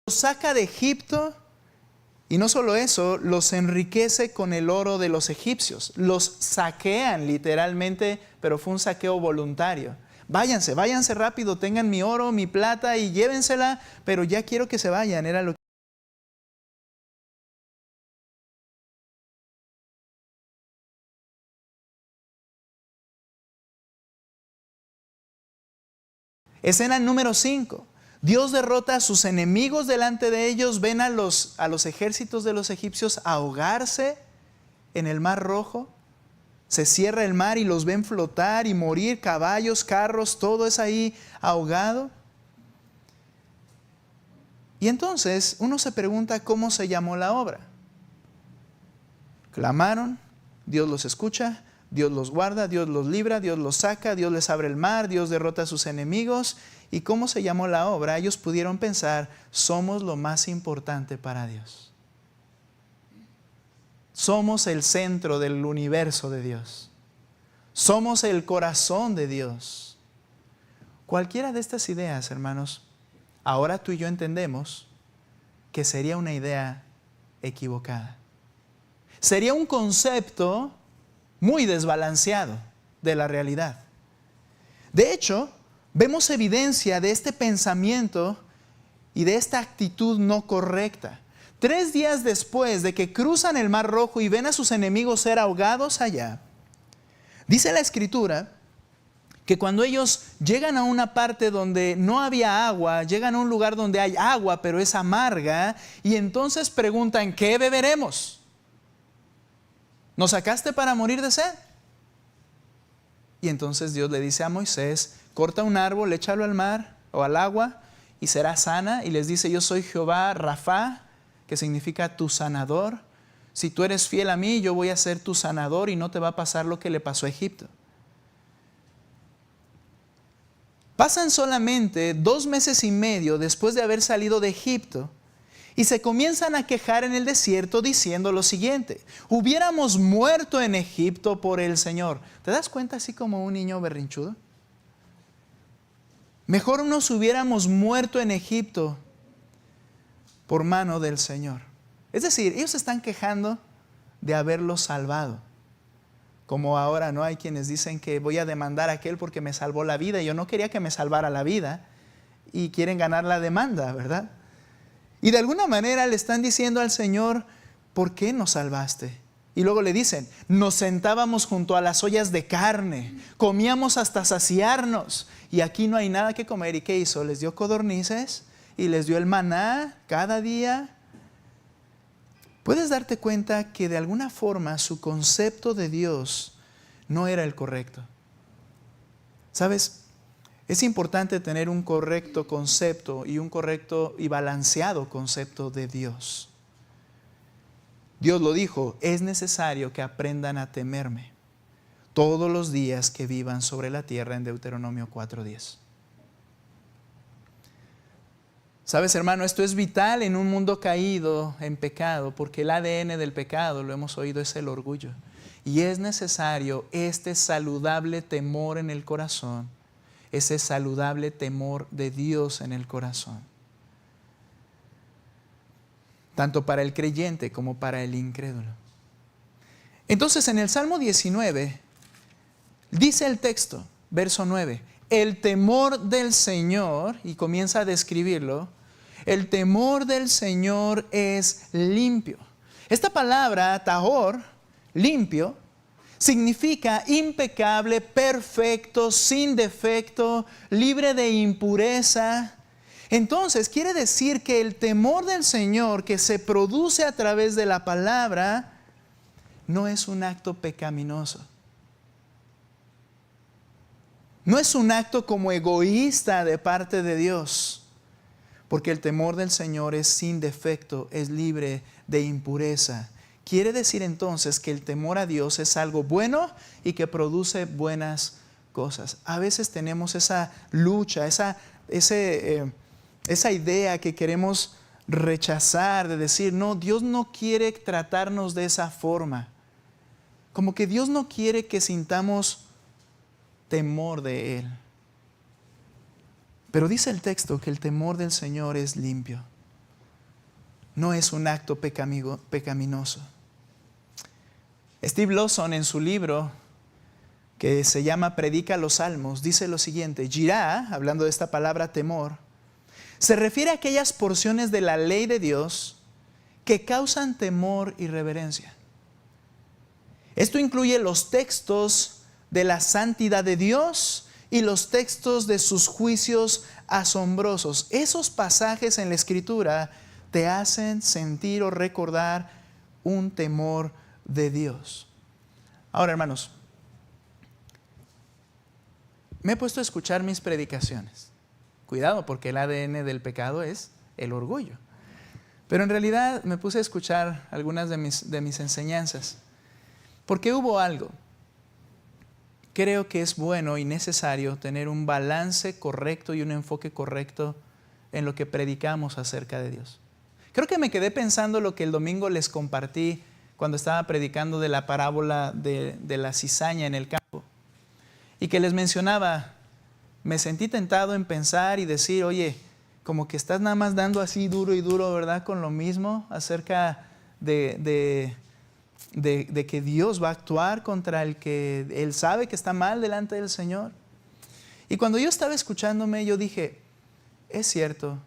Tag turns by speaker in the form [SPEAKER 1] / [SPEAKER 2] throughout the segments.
[SPEAKER 1] saca de Egipto y no solo eso, los enriquece con el oro de los egipcios. Los saquean literalmente, pero fue un saqueo voluntario. Váyanse, váyanse rápido, tengan mi oro, mi plata y llévensela, pero ya quiero que se vayan, era lo que... Escena número 5. Dios derrota a sus enemigos delante de ellos, ven a los ejércitos de los egipcios ahogarse en el Mar Rojo. Se cierra el mar y los ven flotar y morir, caballos, carros, todo es ahí ahogado. Y entonces uno se pregunta cómo se llamó la obra. Clamaron, Dios los escucha, Dios los guarda, Dios los libra, Dios los saca, Dios les abre el mar, Dios derrota a sus enemigos. ¿Y cómo se llamó la obra? Ellos pudieron pensar, somos lo más importante para Dios. Somos el centro del universo de Dios. Somos el corazón de Dios. Cualquiera de estas ideas, hermanos, ahora tú y yo entendemos que sería una idea equivocada. Sería un concepto muy desbalanceado de la realidad. De hecho, vemos evidencia de este pensamiento y de esta actitud no correcta. 3 días después de que cruzan el Mar Rojo y ven a sus enemigos ser ahogados allá, dice la Escritura que cuando ellos llegan a una parte donde no había agua, llegan a un lugar donde hay agua pero es amarga, y entonces preguntan, ¿qué beberemos? ¿Nos sacaste para morir de sed? Y entonces Dios le dice a Moisés, corta un árbol, échalo al mar o al agua y será sana. Y les dice, yo soy Jehová Rafa, que significa tu sanador. Si tú eres fiel a mí, yo voy a ser tu sanador y no te va a pasar lo que le pasó a Egipto. Pasan solamente 2 meses y medio después de haber salido de Egipto y se comienzan a quejar en el desierto diciendo lo siguiente: hubiéramos muerto en Egipto por el Señor. ¿Te das cuenta así como un niño berrinchudo? Mejor nos hubiéramos muerto en Egipto por mano del Señor. Es decir, ellos se están quejando de haberlos salvado. Como ahora, ¿no? Hay quienes dicen que voy a demandar a aquel porque me salvó la vida. Yo no quería que me salvara la vida y quieren ganar la demanda, ¿verdad? Y de alguna manera le están diciendo al Señor, ¿por qué nos salvaste? Y luego le dicen, nos sentábamos junto a las ollas de carne, comíamos hasta saciarnos y aquí no hay nada que comer. ¿Y qué hizo? Les dio codornices y les dio el maná cada día. Puedes darte cuenta que de alguna forma su concepto de Dios no era el correcto. ¿Sabes? Es importante tener un correcto concepto y un correcto y balanceado concepto de Dios. Dios lo dijo, es necesario que aprendan a temerme todos los días que vivan sobre la tierra, en Deuteronomio 4:10. ¿Sabes, hermano? Esto es vital en un mundo caído en pecado, porque el ADN del pecado, lo hemos oído, es el orgullo. Y es necesario este saludable temor en el corazón, ese saludable temor de Dios en el corazón. Tanto para el creyente como para el incrédulo. Entonces en el Salmo 19, dice el texto, verso 9, el temor del Señor, y comienza a describirlo, el temor del Señor es limpio. Esta palabra, tahor, limpio, significa impecable, perfecto, sin defecto, libre de impureza. Entonces quiere decir que el temor del Señor que se produce a través de la palabra no es un acto pecaminoso. No es un acto como egoísta de parte de Dios, porque el temor del Señor es sin defecto, es libre de impureza. Quiere decir entonces que el temor a Dios es algo bueno y que produce buenas cosas. A veces tenemos esa lucha, esa idea que queremos rechazar, de decir, no, Dios no quiere tratarnos de esa forma. Como que Dios no quiere que sintamos temor de Él. Pero dice el texto que el temor del Señor es limpio. no es un acto pecaminoso. Steve Lawson, en su libro que se llama Predica los Salmos, dice lo siguiente: Yirá, hablando de esta palabra temor, se refiere a aquellas porciones de la ley de Dios que causan temor y reverencia. Esto incluye los textos de la santidad de Dios y los textos de sus juicios asombrosos. Esos pasajes en la Escritura te hacen sentir o recordar un temor de Dios. Ahora, hermanos, me he puesto a escuchar mis predicaciones. Cuidado, porque el ADN del pecado es el orgullo. Pero en realidad me puse a escuchar algunas de mis enseñanzas, porque hubo algo. Creo que es bueno y necesario tener un balance correcto y un enfoque correcto en lo que predicamos acerca de Dios. Creo que me quedé pensando lo que el domingo les compartí cuando estaba predicando de la parábola de la cizaña en el campo. Y que les mencionaba, me sentí tentado en pensar y decir, oye, como que estás nada más dando así duro y duro, ¿verdad? Con lo mismo acerca de que Dios va a actuar contra el que Él sabe que está mal delante del Señor. Y cuando yo estaba escuchándome, yo dije, es cierto,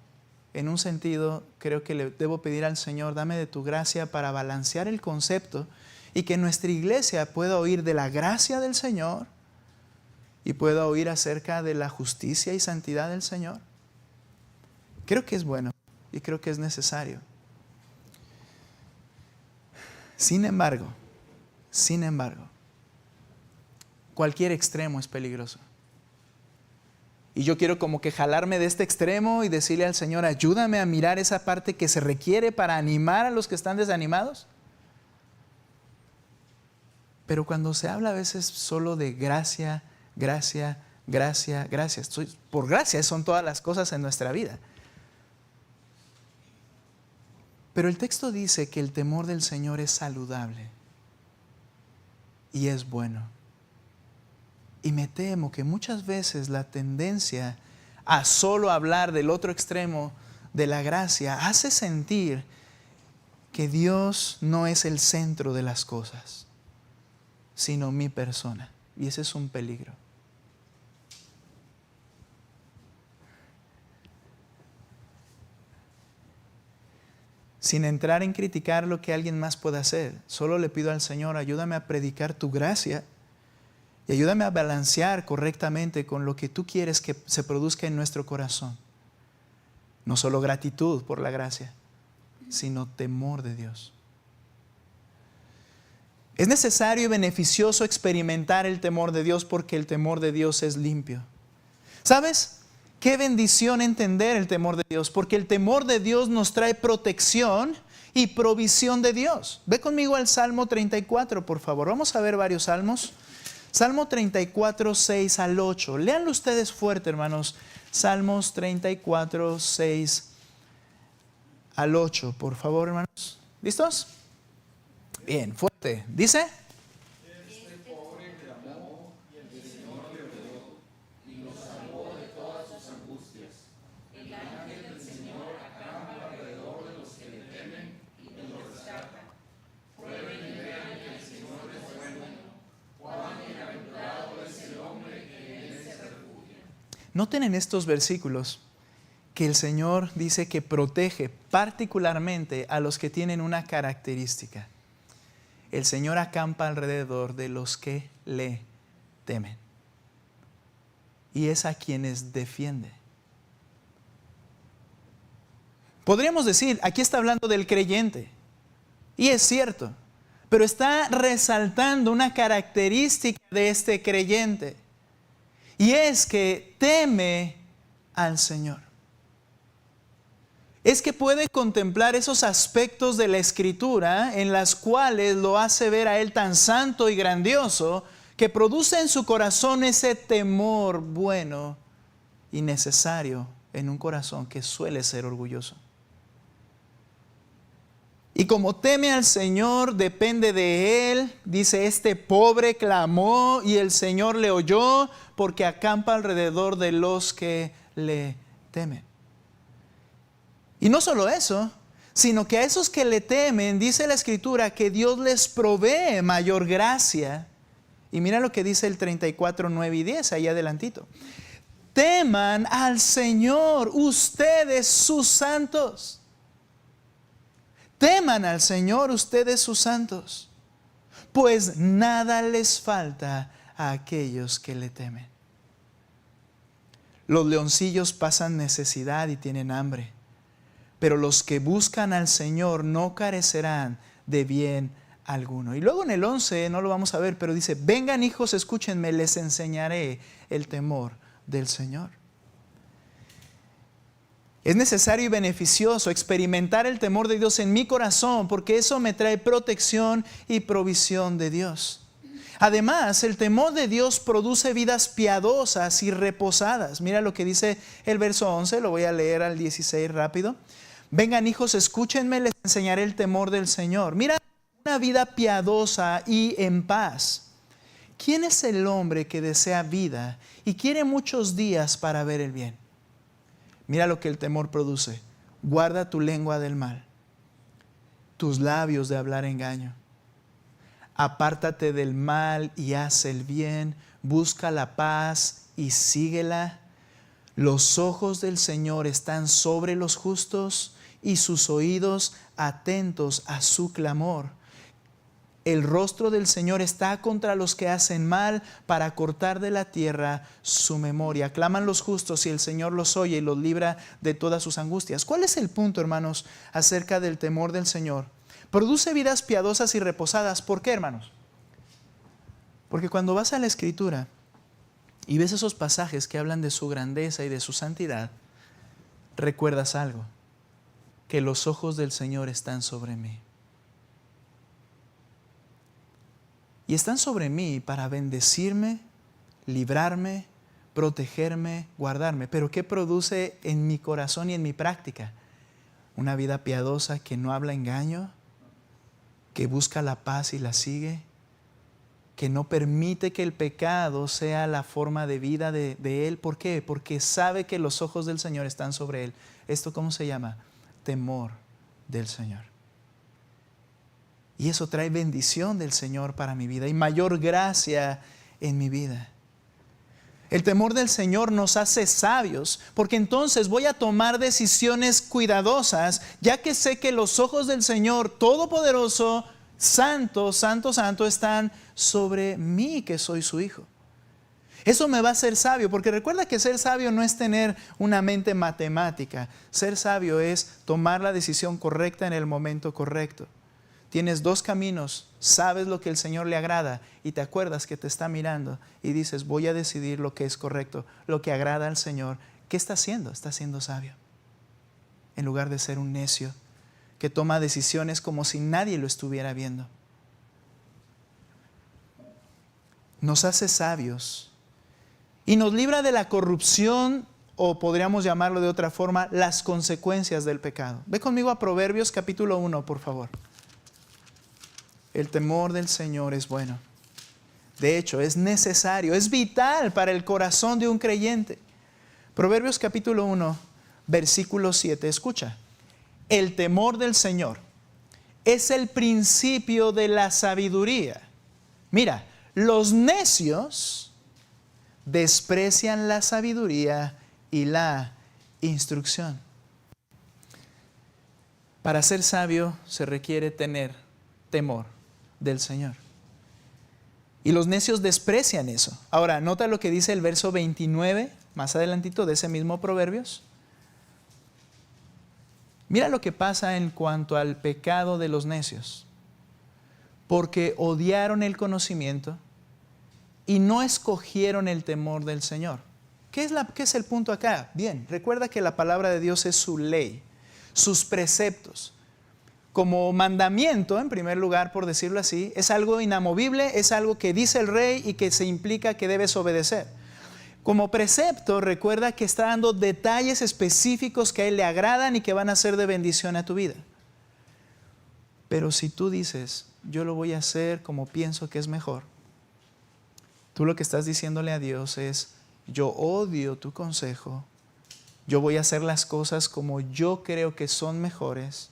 [SPEAKER 1] en un sentido, creo que le debo pedir al Señor, dame de tu gracia para balancear el concepto y que nuestra iglesia pueda oír de la gracia del Señor y pueda oír acerca de la justicia y santidad del Señor. Creo que es bueno y creo que es necesario. Sin embargo, cualquier extremo es peligroso. Y yo quiero como que jalarme de este extremo y decirle al Señor, ayúdame a mirar esa parte que se requiere para animar a los que están desanimados. Pero cuando se habla a veces solo de gracia, gracia, gracia, gracia. Por gracia son todas las cosas en nuestra vida. Pero el texto dice que el temor del Señor es saludable y es bueno. Y me temo que muchas veces la tendencia a solo hablar del otro extremo de la gracia hace sentir que Dios no es el centro de las cosas, sino mi persona. Y ese es un peligro. Sin entrar en criticar lo que alguien más pueda hacer, solo le pido al Señor, ayúdame a predicar tu gracia y ayúdame a balancear correctamente con lo que tú quieres que se produzca en nuestro corazón. No solo gratitud por la gracia, sino temor de Dios. Es necesario y beneficioso experimentar el temor de Dios porque el temor de Dios es limpio. ¿Sabes? Qué bendición entender el temor de Dios, porque el temor de Dios nos trae protección y provisión de Dios. Ve conmigo al Salmo 34, por favor. Vamos a ver varios salmos. Salmo 34, 6 al 8. Léanlo ustedes fuerte, hermanos. Salmos 34, 6 al 8, por favor, hermanos. ¿Listos? Bien, fuerte. Dice:
[SPEAKER 2] Este pobre clamó y el Señor le oyó y lo salvó de todas sus angustias. El ángel del Señor acampa alrededor de los que le temen y los rescata. Prueben y vean que el Señor es bueno. Cuán bienaventurado es el hombre que en él se refugia.
[SPEAKER 1] Noten en estos versículos que el Señor dice que protege particularmente a los que tienen una característica. El Señor acampa alrededor de los que le temen. Y es a quienes defiende. Podríamos decir, aquí está hablando del creyente. Y es cierto. Pero está resaltando una característica de este creyente. Y es que teme al Señor. Es que puede contemplar esos aspectos de la Escritura en las cuales lo hace ver a Él tan santo y grandioso que produce en su corazón ese temor bueno y necesario en un corazón que suele ser orgulloso. Y como teme al Señor, depende de Él. Dice, este pobre clamó y el Señor le oyó porque acampa alrededor de los que le temen. Y no solo eso, sino que a esos que le temen, dice la Escritura, que Dios les provee mayor gracia. Y mira lo que dice el 34, 9 y 10, ahí adelantito. Teman al Señor, ustedes sus santos. Teman al Señor, ustedes sus santos, pues nada les falta a aquellos que le temen. Los leoncillos pasan necesidad y tienen hambre, pero los que buscan al Señor no carecerán de bien alguno. Y luego en el 11, no lo vamos a ver, pero dice, vengan hijos, escúchenme, les enseñaré el temor del Señor. Es necesario y beneficioso experimentar el temor de Dios en mi corazón, porque eso me trae protección y provisión de Dios. Además, el temor de Dios produce vidas piadosas y reposadas. Mira lo que dice el verso 11, lo voy a leer al 16 rápido. Vengan hijos, escúchenme, les enseñaré el temor del Señor. Mira, una vida piadosa y en paz. ¿Quién es el hombre que desea vida y quiere muchos días para ver el bien? Mira lo que el temor produce. Guarda tu lengua del mal, tus labios de hablar engaño. Apártate del mal y haz el bien, busca la paz y síguela. Los ojos del Señor están sobre los justos y sus oídos atentos a su clamor. El rostro del Señor está contra los que hacen mal, para cortar de la tierra su memoria. Claman los justos y el Señor los oye y los libra de todas sus angustias. ¿Cuál es el punto, hermanos, acerca del temor del Señor? Produce vidas piadosas y reposadas. ¿Por qué, hermanos? Porque cuando vas a la Escritura y ves esos pasajes que hablan de su grandeza y de su santidad, recuerdas algo, que los ojos del Señor están sobre mí. Y están sobre mí para bendecirme, librarme, protegerme, guardarme. Pero ¿qué produce en mi corazón y en mi práctica? Una vida piadosa que no habla engaño, que busca la paz y la sigue, que no permite que el pecado sea la forma de vida de él. ¿Por qué? Porque sabe que los ojos del Señor están sobre él. ¿Esto cómo se llama? Temor del Señor. Y eso trae bendición del Señor para mi vida y mayor gracia en mi vida. El temor del Señor nos hace sabios, porque entonces voy a tomar decisiones cuidadosas, ya que sé que los ojos del Señor Todopoderoso, Santo, Santo, Santo, están sobre mí, que soy su hijo. Eso me va a hacer sabio, porque recuerda que ser sabio no es tener una mente matemática. Ser sabio es tomar la decisión correcta en el momento correcto. Tienes dos caminos, sabes lo que el Señor le agrada y te acuerdas que te está mirando y dices, voy a decidir lo que es correcto, lo que agrada al Señor. ¿Qué está haciendo? Está siendo sabio. En lugar de ser un necio que toma decisiones como si nadie lo estuviera viendo. Nos hace sabios y nos libra de la corrupción, o podríamos llamarlo de otra forma, las consecuencias del pecado. Ve conmigo a Proverbios capítulo 1, por favor. El temor del Señor es bueno. De hecho, es necesario, es vital para el corazón de un creyente. Proverbios capítulo 1, versículo 7. Escucha. El temor del Señor es el principio de la sabiduría. Mira, los necios desprecian la sabiduría y la instrucción. Para ser sabio se requiere tener temor del Señor. Y los necios desprecian eso. Ahora, nota lo que dice el verso 29, más adelantito de ese mismo Proverbios. Mira lo que pasa en cuanto al pecado de los necios. Porque odiaron el conocimiento y no escogieron el temor del Señor. ¿Qué es el punto acá? Bien, recuerda que la palabra de Dios es su ley, sus preceptos. Como mandamiento, en primer lugar, por decirlo así, es algo inamovible, es algo que dice el rey y que se implica que debes obedecer. Como precepto, recuerda que está dando detalles específicos que a él le agradan y que van a ser de bendición a tu vida. Pero si tú dices, yo lo voy a hacer como pienso que es mejor, tú lo que estás diciéndole a Dios es, yo odio tu consejo, yo voy a hacer las cosas como yo creo que son mejores.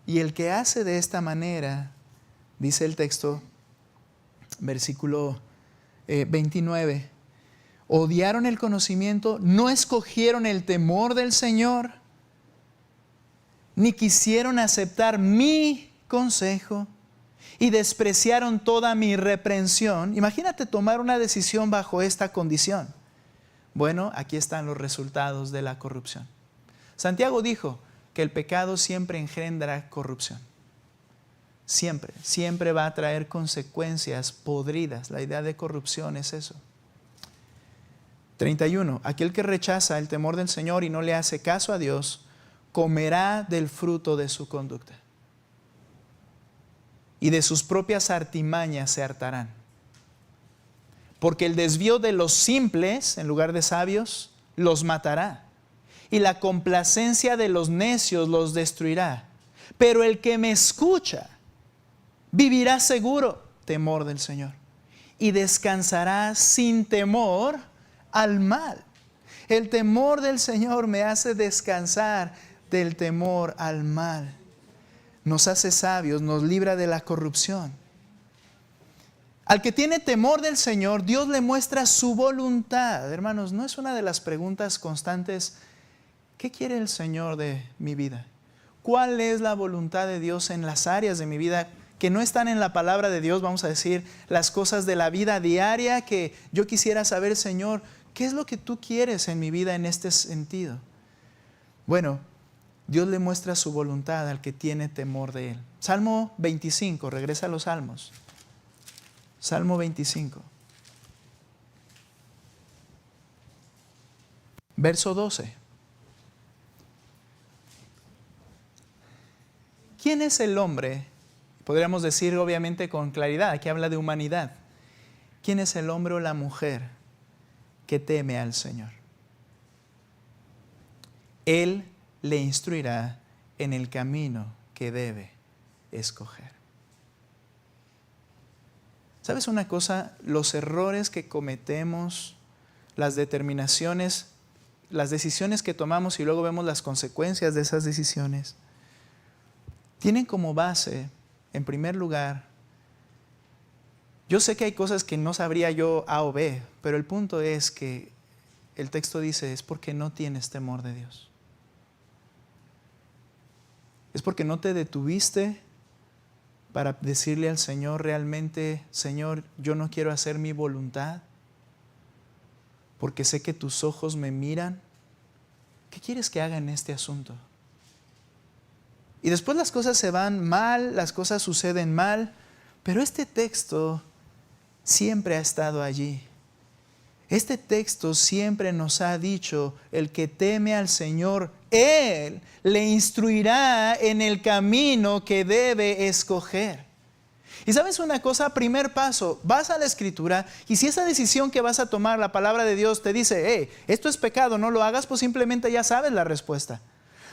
[SPEAKER 1] Y el que hace de esta manera, dice el texto, versículo 29, odiaron el conocimiento, no escogieron el temor del Señor, ni quisieron aceptar mi consejo y despreciaron toda mi reprensión. Imagínate tomar una decisión bajo esta condición. Bueno, aquí están los resultados de la corrupción. Santiago dijo que el pecado siempre engendra corrupción. Siempre va a traer consecuencias podridas. La idea de corrupción es eso. 31. Aquel que rechaza el temor del Señor y no le hace caso a Dios, comerá del fruto de su conducta. Y de sus propias artimañas se hartarán. Porque el desvío de los simples, en lugar de sabios, los matará. Y la complacencia de los necios los destruirá. Pero el que me escucha vivirá seguro, temor del Señor, y descansará sin temor al mal. El temor del Señor me hace descansar del temor al mal. Nos hace sabios, nos libra de la corrupción. Al que tiene temor del Señor, Dios le muestra su voluntad. Hermanos, ¿no es una de las preguntas constantes? ¿Qué quiere el Señor de mi vida? ¿Cuál es la voluntad de Dios en las áreas de mi vida que no están en la palabra de Dios? Vamos a decir, las cosas de la vida diaria que yo quisiera saber, Señor, ¿qué es lo que tú quieres en mi vida en este sentido? Bueno, Dios le muestra su voluntad al que tiene temor de Él. Salmo 25, regresa a los Salmos. Salmo 25. Verso 12. ¿Quién es el hombre? Podríamos decir obviamente con claridad, aquí habla de humanidad. ¿Quién es el hombre o la mujer que teme al Señor? Él le instruirá en el camino que debe escoger. ¿Sabes una cosa? Los errores que cometemos, las determinaciones, las decisiones que tomamos y luego vemos las consecuencias de esas decisiones, tienen como base, en primer lugar, yo sé que hay cosas que no sabría yo A o B, pero el punto es que el texto dice, es porque no tienes temor de Dios. Es porque no te detuviste para decirle al Señor realmente, Señor, yo no quiero hacer mi voluntad, porque sé que tus ojos me miran. ¿Qué quieres que haga en este asunto? Y después las cosas se van mal, las cosas suceden mal, pero este texto siempre ha estado allí. Este texto siempre nos ha dicho, el que teme al Señor, Él le instruirá en el camino que debe escoger. Y sabes una cosa, primer paso, vas a la Escritura y si esa decisión que vas a tomar, la palabra de Dios te dice, esto es pecado, no lo hagas, pues simplemente ya sabes la respuesta.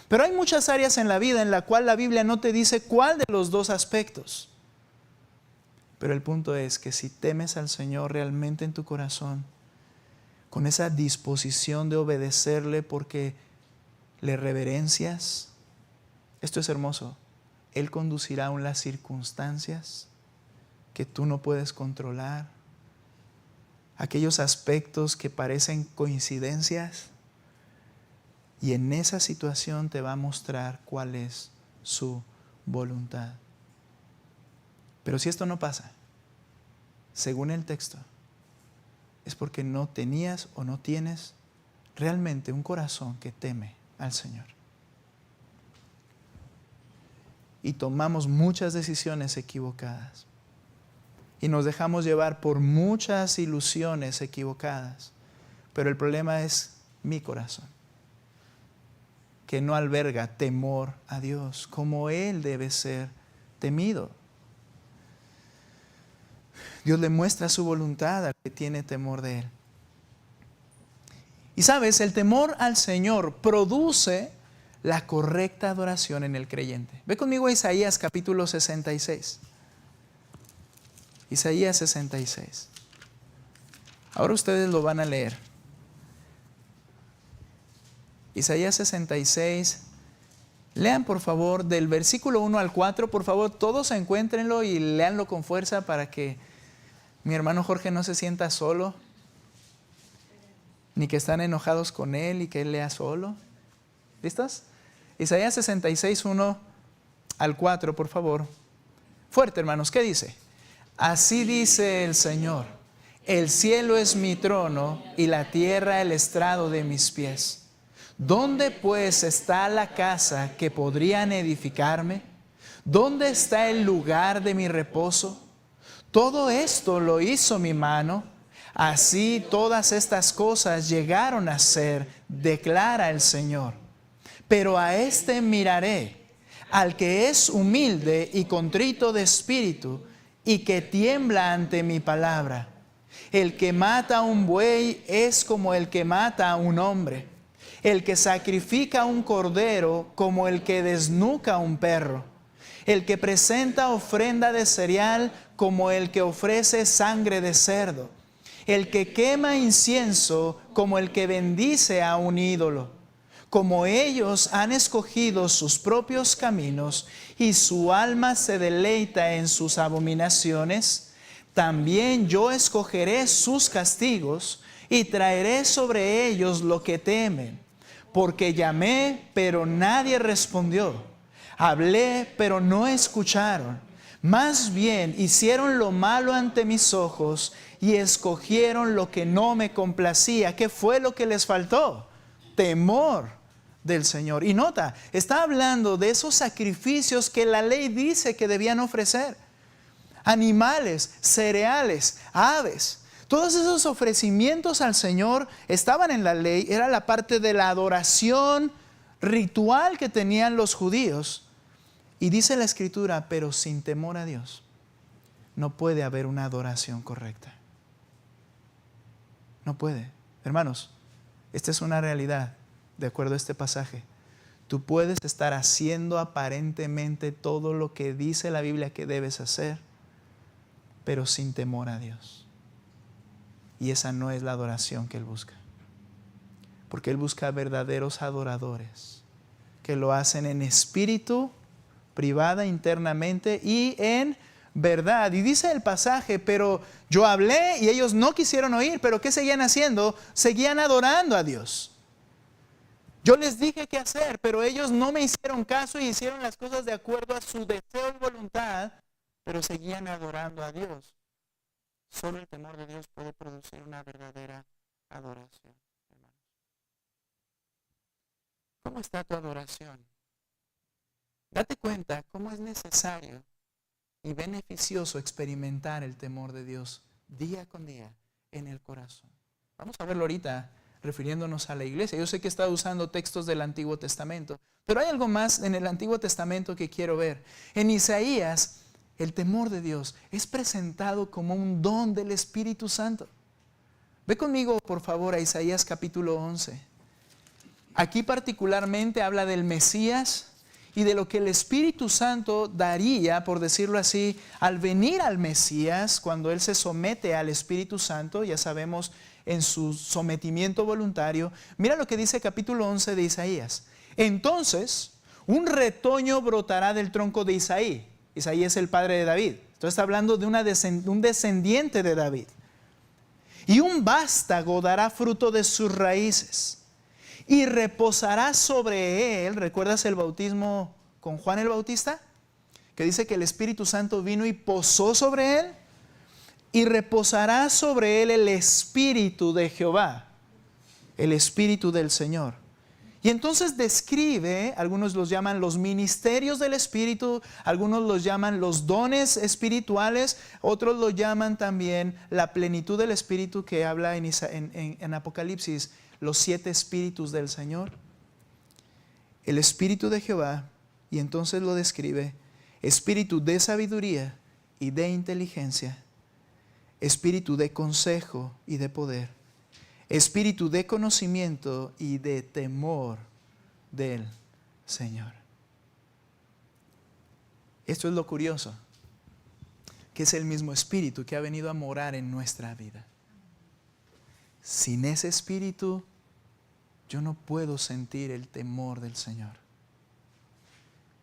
[SPEAKER 1] Pero hay muchas áreas en la vida en la cual la Biblia no te dice cuál de los dos aspectos. Pero el punto es que si temes al Señor realmente en tu corazón, con esa disposición de obedecerle porque le reverencias, esto es hermoso, Él conducirá aún las circunstancias que tú no puedes controlar, aquellos aspectos que parecen coincidencias, y en esa situación te va a mostrar cuál es su voluntad. Pero si esto no pasa, según el texto, es porque no tenías o no tienes realmente un corazón que teme al Señor. Y tomamos muchas decisiones equivocadas. Y nos dejamos llevar por muchas ilusiones equivocadas. Pero el problema es mi corazón, que no alberga temor a Dios, como Él debe ser temido. Dios le muestra su voluntad al que tiene temor de Él. Y sabes, el temor al Señor produce la correcta adoración en el creyente. Ve conmigo a Isaías capítulo 66. Isaías 66. Ahora ustedes lo van a leer. Isaías 66, Lean por favor del versículo 1 al 4, por favor todos encuéntrenlo y leanlo con fuerza para que mi hermano Jorge no se sienta solo, ni que están enojados con él y que él lea solo. ¿Listos? Isaías 66, 1 al 4, por favor. Fuerte, hermanos, ¿qué dice? Así dice el Señor: el cielo es mi trono y la tierra el estrado de mis pies. ¿Dónde pues está la casa que podrían edificarme? ¿Dónde está el lugar de mi reposo? Todo esto lo hizo mi mano. Así todas estas cosas llegaron a ser, declara el Señor. Pero a este miraré, al que es humilde y contrito de espíritu, y que tiembla ante mi palabra. El que mata a un buey es como el que mata a un hombre. El que sacrifica un cordero como el que desnuca un perro. El que presenta ofrenda de cereal como el que ofrece sangre de cerdo. El que quema incienso como el que bendice a un ídolo. Como ellos han escogido sus propios caminos y su alma se deleita en sus abominaciones, también yo escogeré sus castigos y traeré sobre ellos lo que temen. Porque llamé, pero nadie respondió. Hablé, pero no escucharon. Más bien hicieron lo malo ante mis ojos y escogieron lo que no me complacía. ¿Qué fue lo que les faltó? Temor del Señor. Y nota, está hablando de esos sacrificios que la ley dice que debían ofrecer. Animales, cereales, aves. Todos esos ofrecimientos al Señor estaban en la ley, era la parte de la adoración ritual que tenían los judíos. Y dice la Escritura, pero sin temor a Dios, no puede haber una adoración correcta. No puede. Hermanos, esta es una realidad, de acuerdo a este pasaje. Tú puedes estar haciendo aparentemente todo lo que dice la Biblia que debes hacer, pero sin temor a Dios. Y esa no es la adoración que Él busca. Porque Él busca verdaderos adoradores que lo hacen en espíritu, privada, internamente y en verdad. Y dice el pasaje, pero yo hablé y ellos no quisieron oír. ¿Pero qué seguían haciendo? Seguían adorando a Dios. Yo les dije qué hacer, pero ellos no me hicieron caso y hicieron las cosas de acuerdo a su deseo y voluntad, pero seguían adorando a Dios. Solo el temor de Dios puede producir una verdadera adoración, hermanos. ¿Cómo está tu adoración? Date cuenta cómo es necesario y beneficioso experimentar el temor de Dios día con día en el corazón. Vamos a verlo ahorita refiriéndonos a la iglesia. Yo sé que he estado usando textos del Antiguo Testamento, pero hay algo más en el Antiguo Testamento que quiero ver. En Isaías, el temor de Dios es presentado como un don del Espíritu Santo. Ve conmigo, por favor, a Isaías capítulo 11. Aquí particularmente habla del Mesías y de lo que el Espíritu Santo daría, por decirlo así, al venir al Mesías, cuando Él se somete al Espíritu Santo, ya sabemos, en su sometimiento voluntario. Mira lo que dice capítulo 11 de Isaías. Entonces, un retoño brotará del tronco de Isaí. Isaí es el padre de David. Entonces está hablando de un descendiente de David. Y un vástago dará fruto de sus raíces. Y reposará sobre él. ¿Recuerdas el bautismo con Juan el Bautista? Que dice que el Espíritu Santo vino y posó sobre él. Y reposará sobre él el Espíritu de Jehová. El Espíritu del Señor. Y entonces describe, algunos los llaman los ministerios del Espíritu, algunos los llaman los dones espirituales, otros lo llaman también la plenitud del Espíritu que habla en Apocalipsis, los 7 espíritus del Señor. El Espíritu de Jehová, y entonces lo describe, espíritu de sabiduría y de inteligencia, espíritu de consejo y de poder, espíritu de conocimiento y de temor del Señor. Esto es lo curioso, que es el mismo espíritu que ha venido a morar en nuestra vida. Sin ese espíritu, yo no puedo sentir el temor del Señor.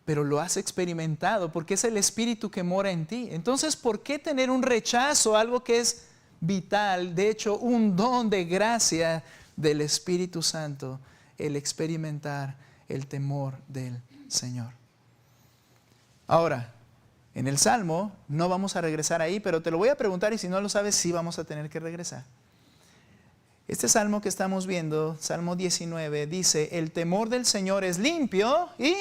[SPEAKER 1] pero lo has experimentado porque es el Espíritu que mora en ti. Entonces, ¿por qué tener un rechazo a algo que es vital? De hecho, un don de gracia del Espíritu Santo, el experimentar el temor del Señor. Ahora, en el Salmo, no vamos a regresar ahí, pero te lo voy a preguntar y si no lo sabes, sí vamos a tener que regresar. Este Salmo que estamos viendo, Salmo 19, dice, el temor del Señor es limpio y...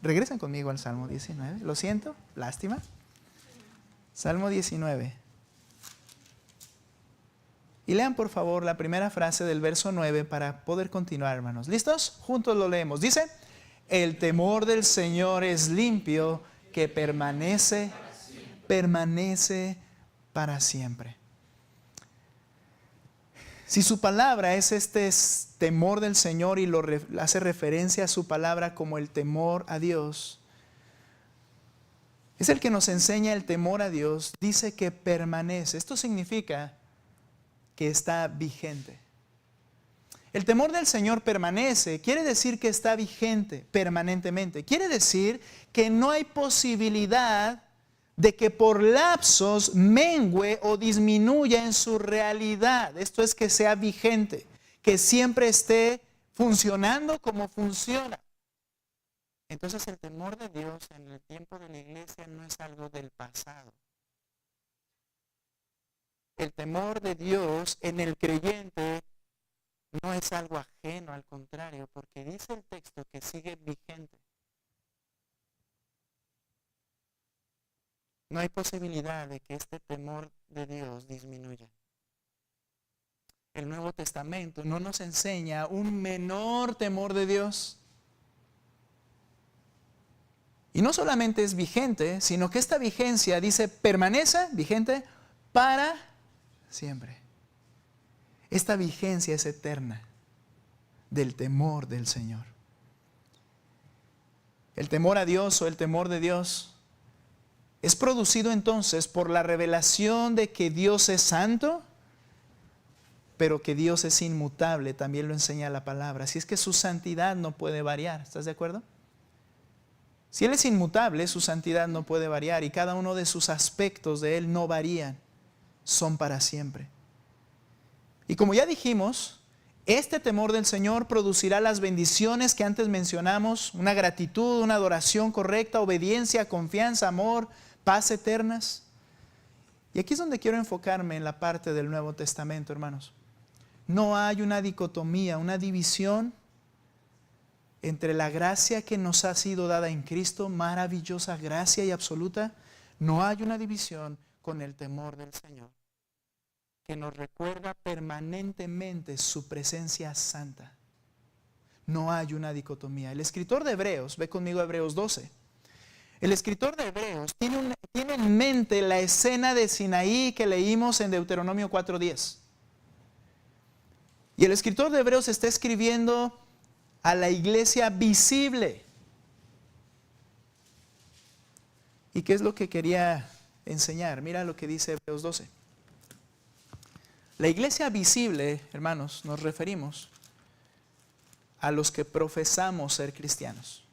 [SPEAKER 1] Regresen conmigo al Salmo 19, lo siento, lástima. Salmo 19. Y lean por favor la primera frase del verso 9 para poder continuar, hermanos. ¿Listos? Juntos lo leemos. Dice, el temor del Señor es limpio, que permanece para siempre. Si su palabra es este temor del Señor y hace referencia a su palabra como el temor a Dios, es el que nos enseña el temor a Dios, dice que permanece. Esto significa que está vigente. El temor del Señor permanece, quiere decir que está vigente permanentemente. Quiere decir que no hay posibilidad de que por lapsos mengue o disminuya en su realidad. Esto es que sea vigente, que siempre esté funcionando como funciona. Entonces el temor de Dios en el tiempo de la iglesia no es algo del pasado. El temor de Dios en el creyente no es algo ajeno, al contrario, porque dice el texto que sigue vigente. No hay posibilidad de que este temor de Dios disminuya. El Nuevo Testamento no nos enseña un menor temor de Dios. Y no solamente es vigente, sino que esta vigencia dice permanece vigente para siempre. Esta vigencia es eterna del temor del Señor. El temor a Dios o el temor de Dios es producido entonces por la revelación de que Dios es santo, pero que Dios es inmutable, también lo enseña la palabra. Así es que su santidad no puede variar, ¿estás de acuerdo? Si Él es inmutable, su santidad no puede variar y cada uno de sus aspectos de Él no varían, son para siempre. Y como ya dijimos, este temor del Señor producirá las bendiciones que antes mencionamos, una gratitud, una adoración correcta, obediencia, confianza, amor, paz eternas. Y aquí es donde quiero enfocarme en la parte del Nuevo Testamento, hermanos. No hay una dicotomía, una división entre la gracia que nos ha sido dada en Cristo, maravillosa gracia y absoluta. No hay una división con el temor del Señor, que nos recuerda permanentemente su presencia santa. No hay una dicotomía. El escritor de Hebreos, ve conmigo a Hebreos 12. El escritor de Hebreos tiene en mente la escena de Sinaí que leímos en Deuteronomio 4:10. Y el escritor de Hebreos está escribiendo a la iglesia visible. ¿Y qué es lo que quería enseñar? Mira lo que dice Hebreos 12. La iglesia visible, hermanos, nos referimos a los que profesamos ser cristianos.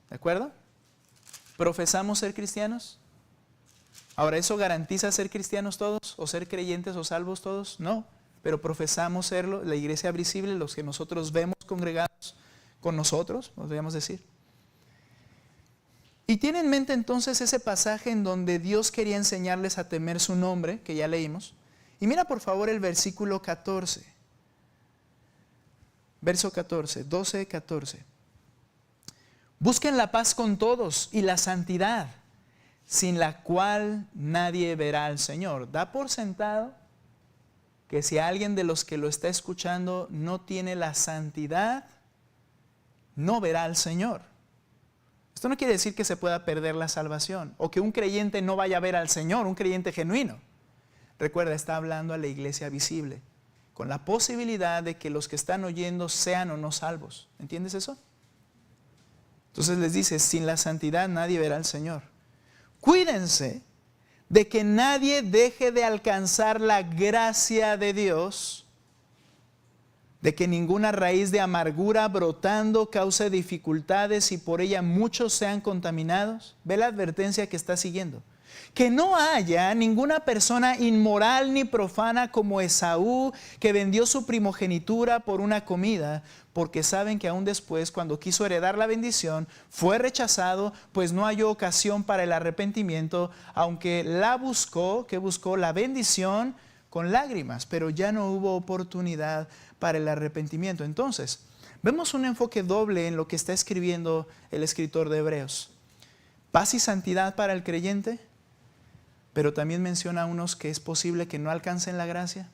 [SPEAKER 1] ¿De acuerdo? ¿Profesamos ser cristianos? Ahora, ¿eso garantiza ser cristianos todos? ¿O ser creyentes o salvos todos? No, pero profesamos serlo, la iglesia visible, los que nosotros vemos congregados con nosotros, podríamos decir. Y tiene en mente entonces ese pasaje en donde Dios quería enseñarles a temer su nombre, que ya leímos. Y mira por favor el versículo 14. Verso 14, 12, 14. Busquen la paz con todos y la santidad, sin la cual nadie verá al Señor. Da por sentado que si alguien de los que lo está escuchando no tiene la santidad, no verá al Señor. Esto no quiere decir que se pueda perder la salvación o que un creyente no vaya a ver al Señor, un creyente genuino. Recuerda, está hablando a la iglesia visible, con la posibilidad de que los que están oyendo sean o no salvos. ¿Entiendes eso? Entonces les dice, sin la santidad nadie verá al Señor. Cuídense de que nadie deje de alcanzar la gracia de Dios, de que ninguna raíz de amargura brotando cause dificultades y por ella muchos sean contaminados. Ve la advertencia que está siguiendo. Que no haya ninguna persona inmoral ni profana como Esaú, que vendió su primogenitura por una comida, porque saben que aún después, cuando quiso heredar la bendición, fue rechazado, pues no halló ocasión para el arrepentimiento, aunque la buscó, que buscó la bendición con lágrimas, pero ya no hubo oportunidad para el arrepentimiento. Entonces, vemos un enfoque doble en lo que está escribiendo el escritor de Hebreos. Paz y santidad para el creyente, pero también menciona a unos que es posible que no alcancen la gracia.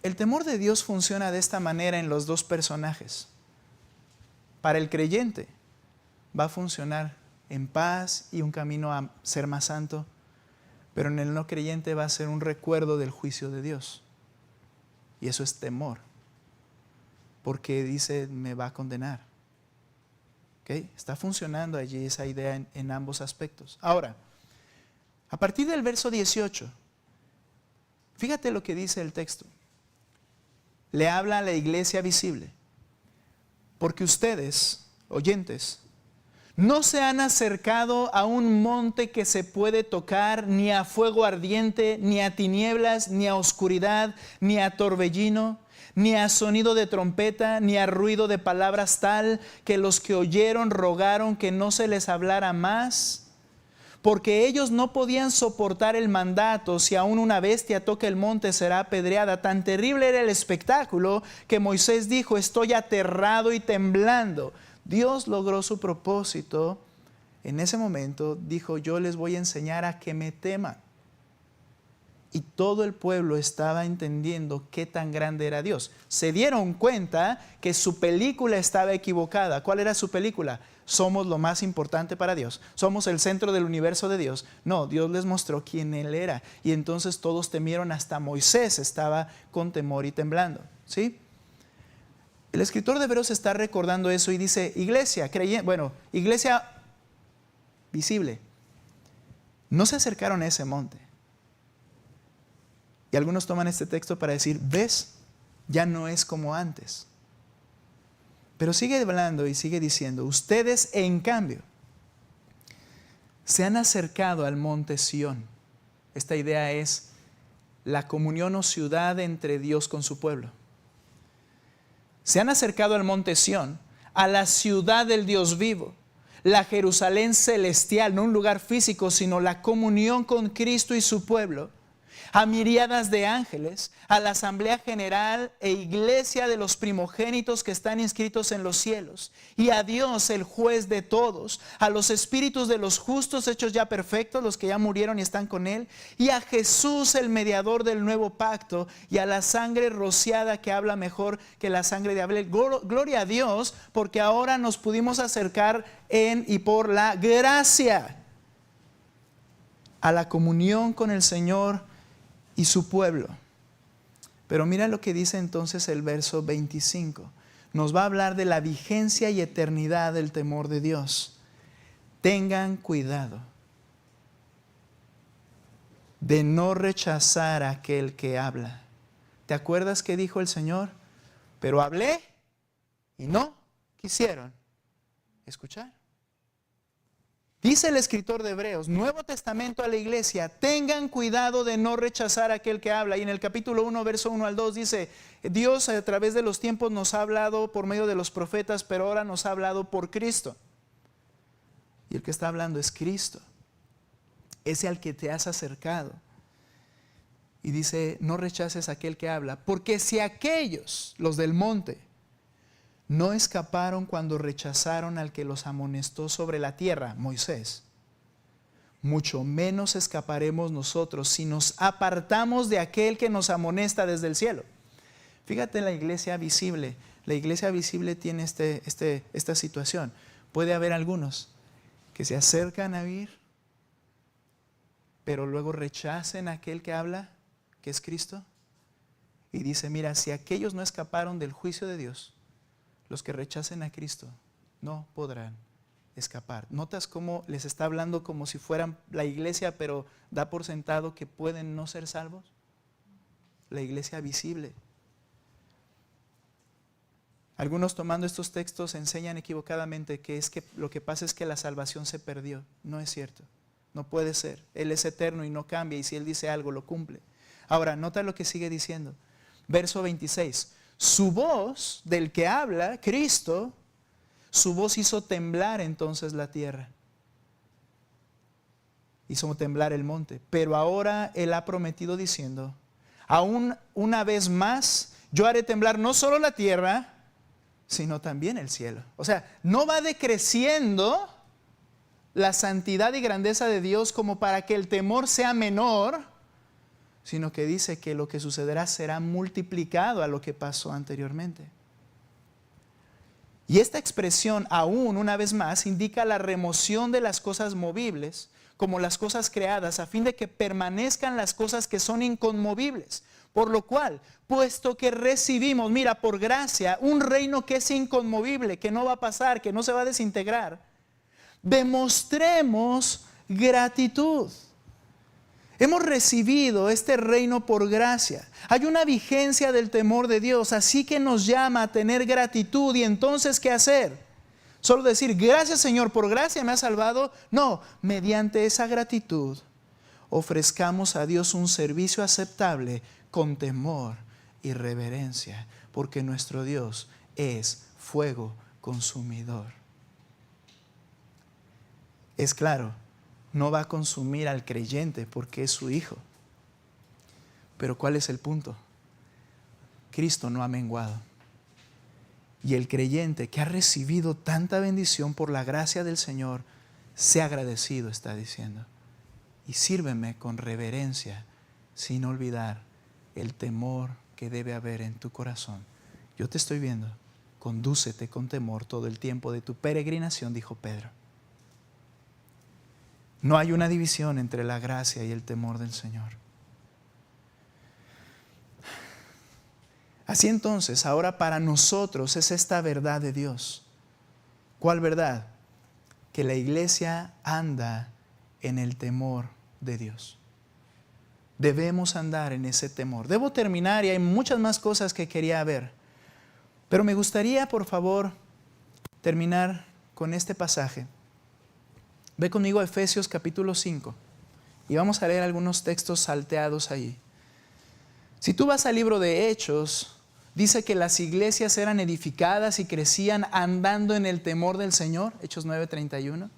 [SPEAKER 1] El temor de Dios funciona de esta manera en los dos personajes. Para el creyente va a funcionar en paz y un camino a ser más santo, pero en el no creyente va a ser un recuerdo del juicio de Dios. Y eso es temor, porque dice, me va a condenar. ¿Okay? Está funcionando allí esa idea en ambos aspectos. Ahora, a partir del verso 18, fíjate lo que dice el texto. Le habla a la iglesia visible, porque ustedes, oyentes, no se han acercado a un monte que se puede tocar, ni a fuego ardiente, ni a tinieblas, ni a oscuridad, ni a torbellino, ni a sonido de trompeta, ni a ruido de palabras tal que los que oyeron rogaron que no se les hablara más. Porque ellos no podían soportar el mandato, si aún una bestia toca el monte será apedreada. Tan terrible era el espectáculo que Moisés dijo, estoy aterrado y temblando. Dios logró su propósito. En ese momento dijo, yo les voy a enseñar a que me teman. Y todo el pueblo estaba entendiendo qué tan grande era Dios. Se dieron cuenta que su película estaba equivocada. ¿Cuál era su película? Somos lo más importante para Dios. Somos el centro del universo de Dios. No, Dios les mostró quién Él era. Y entonces todos temieron, hasta Moisés estaba con temor y temblando. ¿Sí? El escritor de Hebreos está recordando eso y dice, iglesia visible, no se acercaron a ese monte. Y algunos toman este texto para decir, ¿ves? Ya no es como antes. Pero sigue hablando y sigue diciendo, ustedes en cambio se han acercado al monte Sión. Esta idea es la comunión o ciudad entre Dios con su pueblo. Se han acercado al monte Sión, a la ciudad del Dios vivo, la Jerusalén celestial, no un lugar físico, sino la comunión con Cristo y su pueblo, a miríadas de ángeles, a la asamblea general e iglesia de los primogénitos que están inscritos en los cielos, y a Dios, el juez de todos, a los espíritus de los justos hechos ya perfectos, los que ya murieron y están con Él, y a Jesús, el mediador del nuevo pacto, y a la sangre rociada que habla mejor que la sangre de Abel. Gloria a Dios, porque ahora nos pudimos acercar en y por la gracia a la comunión con el Señor y su pueblo. Pero mira lo que dice entonces el verso 25. Nos va a hablar de la vigencia y eternidad del temor de Dios. Tengan cuidado de no rechazar a aquel que habla. ¿Te acuerdas que dijo el Señor? Pero hablé y no quisieron escuchar. Dice el escritor de Hebreos, Nuevo Testamento a la iglesia, tengan cuidado de no rechazar a aquel que habla. Y en el capítulo 1, verso 1 al 2 dice, Dios a través de los tiempos nos ha hablado por medio de los profetas, pero ahora nos ha hablado por Cristo. Y el que está hablando es Cristo, ese al que te has acercado. Y dice, no rechaces a aquel que habla, porque si aquellos, los del monte, no escaparon cuando rechazaron al que los amonestó sobre la tierra, Moisés, mucho menos escaparemos nosotros si nos apartamos de aquel que nos amonesta desde el cielo. Fíjate, la iglesia visible tiene esta situación. Puede haber algunos que se acercan a oír, pero luego rechacen a aquel que habla, que es Cristo. Y dice, mira, si aquellos no escaparon del juicio de Dios, los que rechacen a Cristo no podrán escapar. ¿Notas cómo les está hablando como si fueran la iglesia, pero da por sentado que pueden no ser salvos? La iglesia visible. Algunos tomando estos textos enseñan equivocadamente que lo que pasa es que la salvación se perdió. No es cierto. No puede ser. Él es eterno y no cambia, y si Él dice algo, lo cumple. Ahora, nota lo que sigue diciendo. Verso 26. Su voz, del que habla, Cristo, su voz hizo temblar entonces la tierra. Hizo temblar el monte. Pero ahora Él ha prometido diciendo, aún una vez más, yo haré temblar no solo la tierra, sino también el cielo. O sea, no va decreciendo la santidad y grandeza de Dios como para que el temor sea menor, sino que dice que lo que sucederá será multiplicado a lo que pasó anteriormente. Y esta expresión, aún una vez más, indica la remoción de las cosas movibles, como las cosas creadas, a fin de que permanezcan las cosas que son inconmovibles. Por lo cual, puesto que recibimos, mira, por gracia, un reino que es inconmovible, que no va a pasar, que no se va a desintegrar, demostremos gratitud. Hemos recibido este reino por gracia. Hay una vigencia del temor de Dios, así que nos llama a tener gratitud. ¿Y entonces qué hacer? ¿Solo decir, gracias Señor, por gracia me has salvado? No, mediante esa gratitud ofrezcamos a Dios un servicio aceptable con temor y reverencia, porque nuestro Dios es fuego consumidor. Es claro, no va a consumir al creyente porque es su hijo. Pero ¿cuál es el punto? Cristo no ha menguado. Y el creyente que ha recibido tanta bendición por la gracia del Señor, sea agradecido, está diciendo. Y sírveme con reverencia, sin olvidar el temor que debe haber en tu corazón. Yo te estoy viendo, condúcete con temor todo el tiempo de tu peregrinación, dijo Pedro. No hay una división entre la gracia y el temor del Señor. Así entonces, ahora para nosotros es esta verdad de Dios. ¿Cuál verdad? Que la iglesia anda en el temor de Dios. Debemos andar en ese temor. Debo terminar y hay muchas más cosas que quería ver. Pero me gustaría, por favor, terminar con este pasaje. Ve conmigo a Efesios capítulo 5 y vamos a leer algunos textos salteados ahí. Si tú vas al libro de Hechos, dice que las iglesias eran edificadas y crecían andando en el temor del Señor, Hechos 9:31.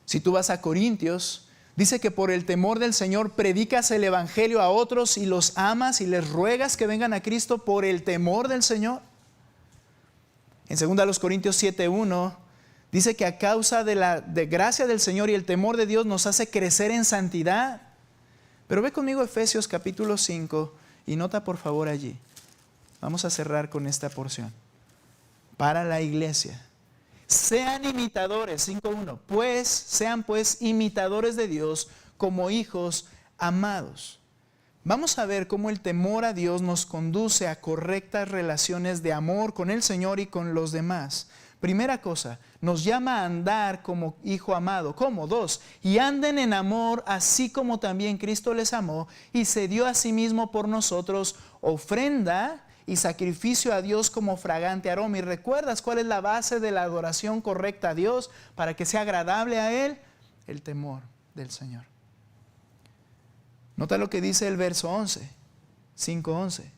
[SPEAKER 1] Si tú vas a Corintios, dice que por el temor del Señor predicas el evangelio a otros y los amas y les ruegas que vengan a Cristo por el temor del Señor. En 2 Corintios 7:1 dice que a causa de la gracia del Señor y el temor de Dios nos hace crecer en santidad. Pero ve conmigo Efesios capítulo 5 y nota por favor allí. Vamos a cerrar con esta porción. Para la iglesia. Sean imitadores, 5:1. Sean pues imitadores de Dios como hijos amados. Vamos a ver cómo el temor a Dios nos conduce a correctas relaciones de amor con el Señor y con los demás. Primera cosa, nos llama a andar como hijo amado. ¿Cómo? 2, y anden en amor así como también Cristo les amó y se dio a sí mismo por nosotros ofrenda y sacrificio a Dios como fragante aroma. ¿Y recuerdas cuál es la base de la adoración correcta a Dios para que sea agradable a Él? El temor del Señor. Nota lo que dice el verso 11, 5:11.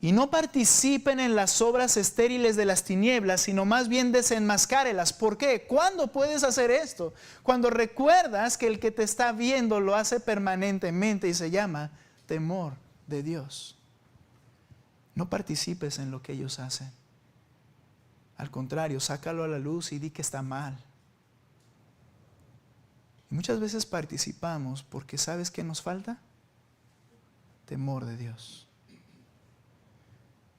[SPEAKER 1] Y no participen en las obras estériles de las tinieblas, sino más bien desenmascárelas. ¿Por qué? ¿Cuándo puedes hacer esto? Cuando recuerdas que el que te está viendo lo hace permanentemente y se llama temor de Dios. No participes en lo que ellos hacen. Al contrario, sácalo a la luz y di que está mal. Y muchas veces participamos porque ¿sabes qué nos falta? Temor de Dios.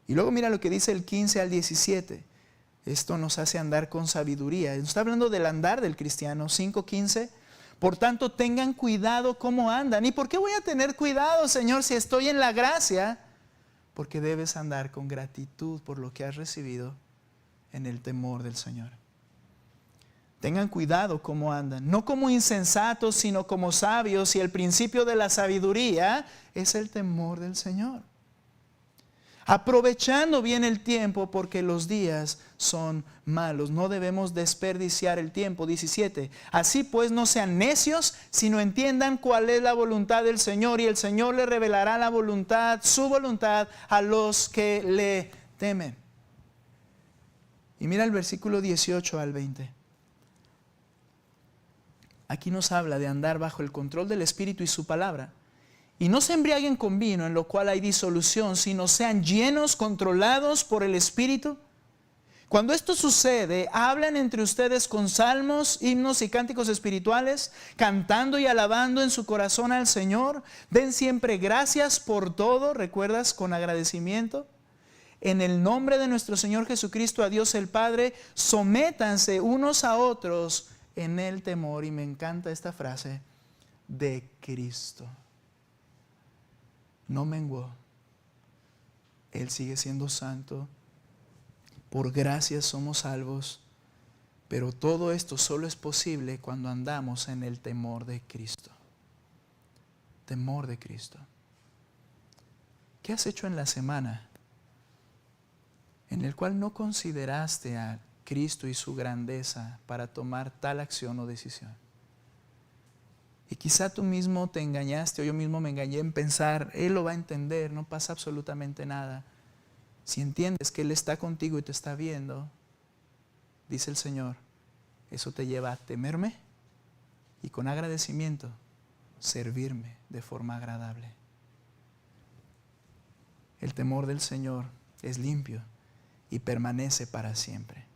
[SPEAKER 1] Y luego mira lo que dice el 15 al 17. Esto nos hace andar con sabiduría. Nos está hablando del andar del cristiano. 5:15. Por tanto, tengan cuidado cómo andan. ¿Y por qué voy a tener cuidado, Señor, si estoy en la gracia? Porque debes andar con gratitud por lo que has recibido en el temor del Señor. Tengan cuidado cómo andan. No como insensatos, sino como sabios. Y el principio de la sabiduría es el temor del Señor. aprovechando bien el tiempo porque los días son malos. No debemos desperdiciar el tiempo. 17. Así pues no sean necios, sino entiendan cuál es la voluntad del Señor, y el Señor le revelará la voluntad, su voluntad, a los que le temen. Y mira el versículo 18 al 20. Aquí nos habla de andar bajo el control del Espíritu y su palabra. Y no se embriaguen con vino, en lo cual hay disolución, sino sean llenos, controlados por el Espíritu. Cuando esto sucede, hablan entre ustedes con salmos, himnos y cánticos espirituales, cantando y alabando en su corazón al Señor. Den siempre gracias por todo, ¿recuerdas? Con agradecimiento. En el nombre de nuestro Señor Jesucristo, a Dios el Padre, sométanse unos a otros en el temor. Y me encanta esta frase, de Cristo. No menguó. Él sigue siendo santo. Por gracia somos salvos. Pero todo esto solo es posible cuando andamos en el temor de Cristo. Temor de Cristo. ¿Qué has hecho en la semana en el cual no consideraste a Cristo y su grandeza para tomar tal acción o decisión? Y quizá tú mismo te engañaste o yo mismo me engañé en pensar, Él lo va a entender, no pasa absolutamente nada. Si entiendes que Él está contigo y te está viendo, dice el Señor, eso te lleva a temerme y con agradecimiento servirme de forma agradable. El temor del Señor es limpio y permanece para siempre.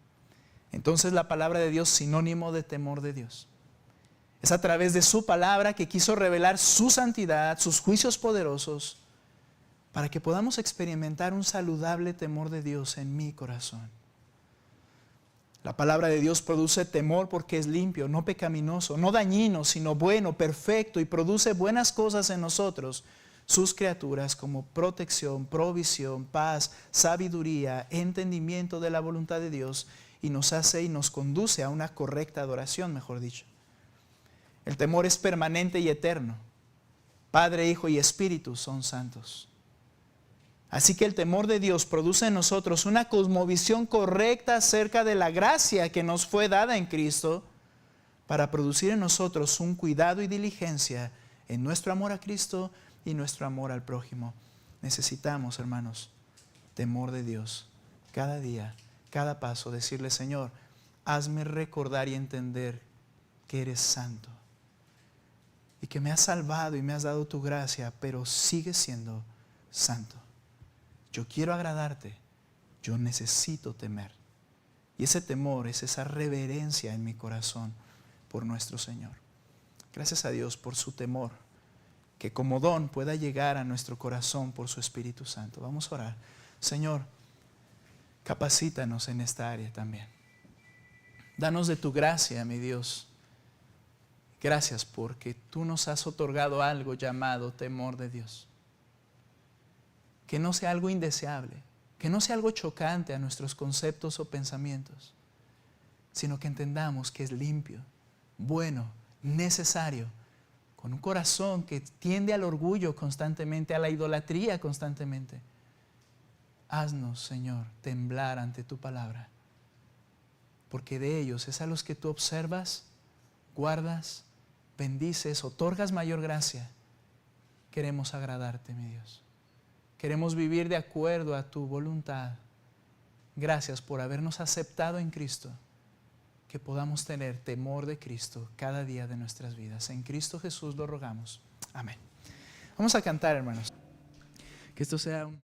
[SPEAKER 1] Entonces la palabra de Dios, sinónimo de temor de Dios. Es a través de su palabra que quiso revelar su santidad, sus juicios poderosos, para que podamos experimentar un saludable temor de Dios en mi corazón. La palabra de Dios produce temor porque es limpio, no pecaminoso, no dañino, sino bueno, perfecto, y produce buenas cosas en nosotros, sus criaturas, como protección, provisión, paz, sabiduría, entendimiento de la voluntad de Dios, y nos hace y nos conduce a una correcta adoración, mejor dicho. El temor es permanente y eterno. Padre, Hijo y Espíritu son santos. Así que el temor de Dios produce en nosotros una cosmovisión correcta acerca de la gracia que nos fue dada en Cristo, para producir en nosotros un cuidado y diligencia en nuestro amor a Cristo y nuestro amor al prójimo. Necesitamos, hermanos, temor de Dios. Cada día, cada paso, decirle, Señor, hazme recordar y entender que eres santo y que me has salvado y me has dado tu gracia, pero sigues siendo santo. Yo quiero agradarte, yo necesito temer. Y ese temor es esa reverencia en mi corazón por nuestro Señor. Gracias a Dios por su temor, que como don pueda llegar a nuestro corazón por su Espíritu Santo. Vamos a orar. Señor, capacítanos en esta área también. Danos de tu gracia, mi Dios. Gracias porque tú nos has otorgado algo llamado temor de Dios. Que no sea algo indeseable, que no sea algo chocante a nuestros conceptos o pensamientos, sino que entendamos que es limpio, bueno, necesario, con un corazón que tiende al orgullo constantemente, a la idolatría constantemente. Haznos, Señor, temblar ante tu palabra, porque de ellos es a los que tú observas, guardas, bendices, otorgas mayor gracia. Queremos agradarte, mi Dios. Queremos vivir de acuerdo a tu voluntad. Gracias por habernos aceptado en Cristo. Que podamos tener temor de Cristo cada día de nuestras vidas. En Cristo Jesús lo rogamos. Amén. Vamos a cantar, hermanos. Que esto sea un...